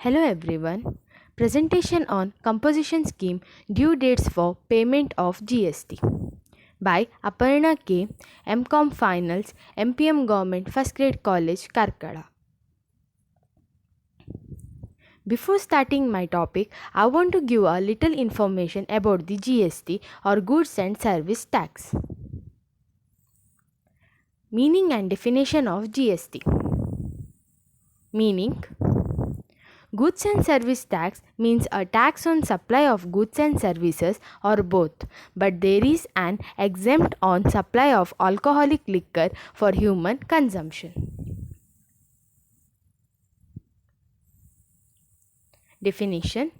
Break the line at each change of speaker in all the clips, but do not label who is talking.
Hello everyone. Presentation on composition scheme due dates for payment of GST by Aparna K. MCOM Finals MPM Government First Grade College Karkada. Before starting my topic, I want to give a little information about the GST or Goods and Service Tax. Meaning and definition of GST. Meaning: Goods and service tax means a tax on supply of goods and services or both, but there is an exempt on supply of alcoholic liquor for human consumption. Definition: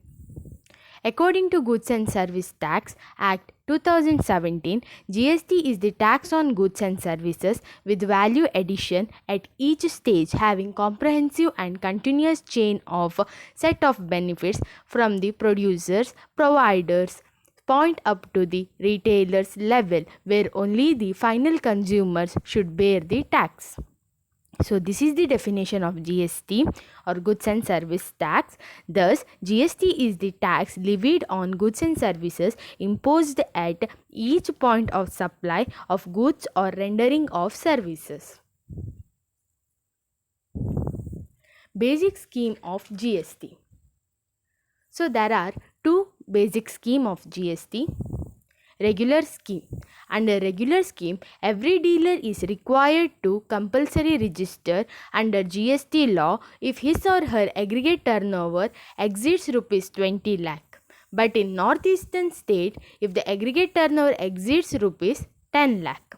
According to Goods and Service Tax Act 2017, GST is the tax on goods and services with value addition at each stage, having comprehensive and continuous chain of set of benefits from the producers, providers, point up to the retailers level, where only the final consumers should bear the tax. So this is the definition of GST or goods and service tax. Thus, GST is the tax levied on goods and services imposed at each point of supply of goods or rendering of services. Basic scheme of GST. So there are two basic scheme of GST. Regular scheme. Under regular scheme, every dealer is required to compulsory register under GST law if his or her aggregate turnover exceeds rupees 20 lakh. But in northeastern state, if the aggregate turnover exceeds rupees 10 lakh.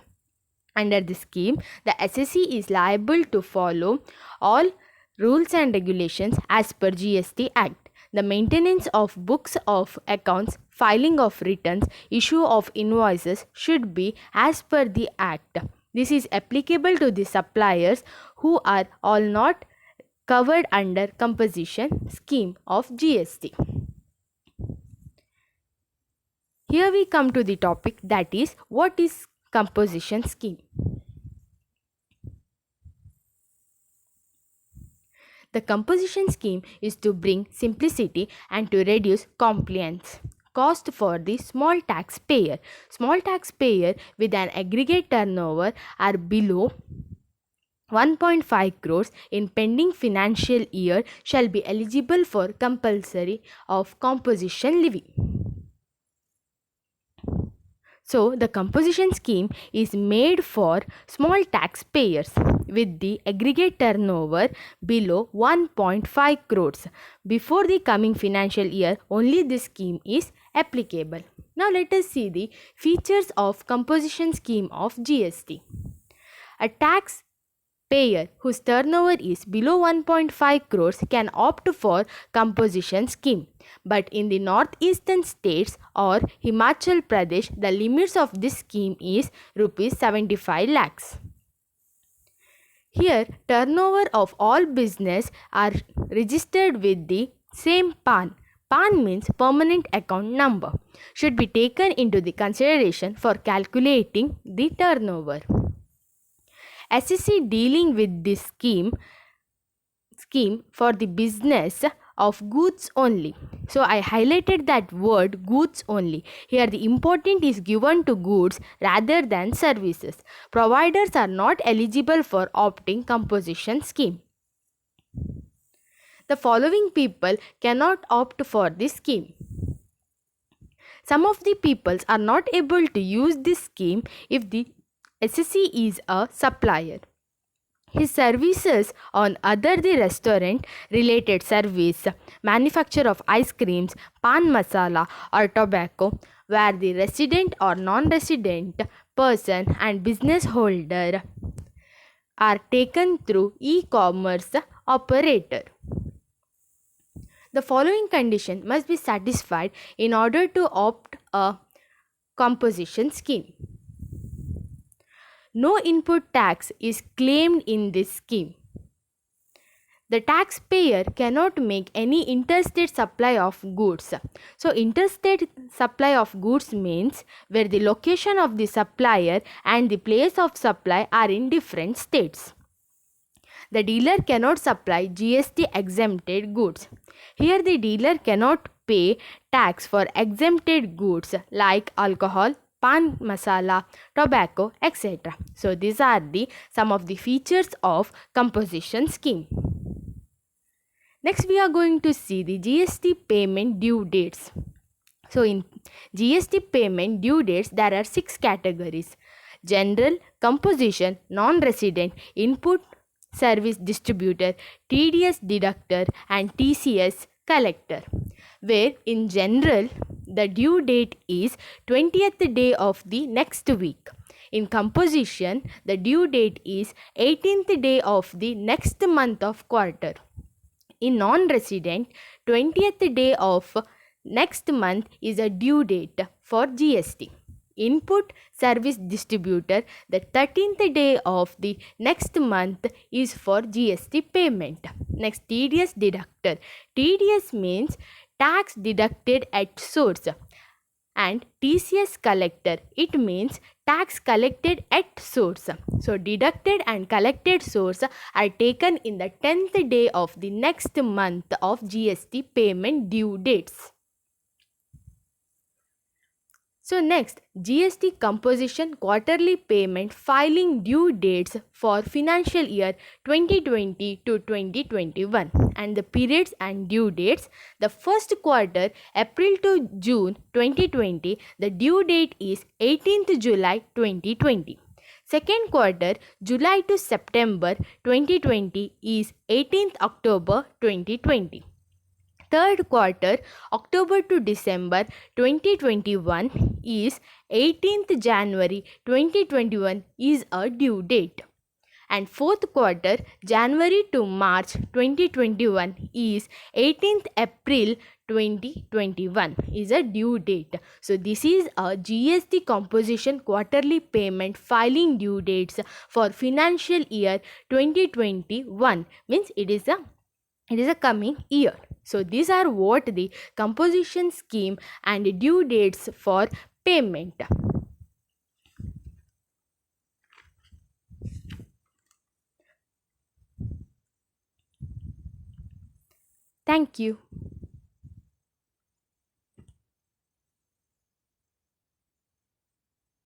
Under the scheme, the SSE is liable to follow all rules and regulations as per GST Act. The maintenance of books of accounts, filing of returns, issue of invoices should be as per the Act. This is applicable to the suppliers who are all not covered under composition scheme of GST. Here we come to the topic, that is, what is composition scheme? The composition scheme is to bring simplicity and to reduce compliance cost for the small taxpayer. Small taxpayer with an aggregate turnover are below 1.5 crores in pending financial year shall be eligible for compulsory of composition levy. So, the composition scheme is made for small taxpayers with the aggregate turnover below 1.5 crores. Before the coming financial year, only this scheme is applicable. Now, let us see the features of composition scheme of GST. A tax payer whose turnover is below 1.5 crores can opt for composition scheme, but in the northeastern states or Himachal Pradesh, the limits of this scheme is rupees 75 lakhs. Here, turnover of all business are registered with the same PAN. PAN means permanent account number, should be taken into the consideration for calculating the turnover. SSE dealing with this scheme for the business of goods only. So I highlighted that word goods only. Here the important is given to goods rather than services. Providers are not eligible for opting composition scheme. The following people cannot opt for this scheme. Some of the peoples are not able to use this scheme if the SSE is a supplier. His services on other the restaurant related service, manufacture of ice creams, pan masala or tobacco, where the resident or non-resident person and business holder are taken through e-commerce operator. The following condition must be satisfied in order to opt a composition scheme. No input tax is claimed in this scheme. The taxpayer cannot make any interstate supply of goods. So, interstate supply of goods means where the location of the supplier and the place of supply are in different states. the dealer cannot supply GST exempted goods. Here the dealer cannot pay tax for exempted goods like alcohol, pan masala, tobacco, etc. So these are the some of the features of composition scheme. Next we are going to see the GST payment due dates. So in GST payment due dates there are 6 categories: general, composition, non-resident, input, service distributor, TDS deductor and TCS collector. Where in general the due date is 20th day of the next week. In composition the due date is 18th day of the next month of quarter. In non-resident, 20th day of next month is a due date for GST. Input service distributor, the 13th day of the next month is for GST payment. Next, TDS deductor. TDS means tax deducted at source, and TCS collector, it means tax collected at source. So deducted and collected source are taken in the 10th day of the next month of GST payment due dates. So next, GST composition quarterly payment filing due dates for financial year 2020 to 2021, and the periods and due dates. The first quarter April to June 2020, the due date is 18th July 2020. Second quarter July to September 2020 is 18th October 2020. Third quarter October to December 2021 is 18th January 2021 is a due date, and fourth quarter January to March 2021 is 18th April 2021 is a due date. So this is a GST composition quarterly payment filing due dates for financial year 2021, means it is a coming year. So these are what the composition scheme and due dates for payment. Thank you.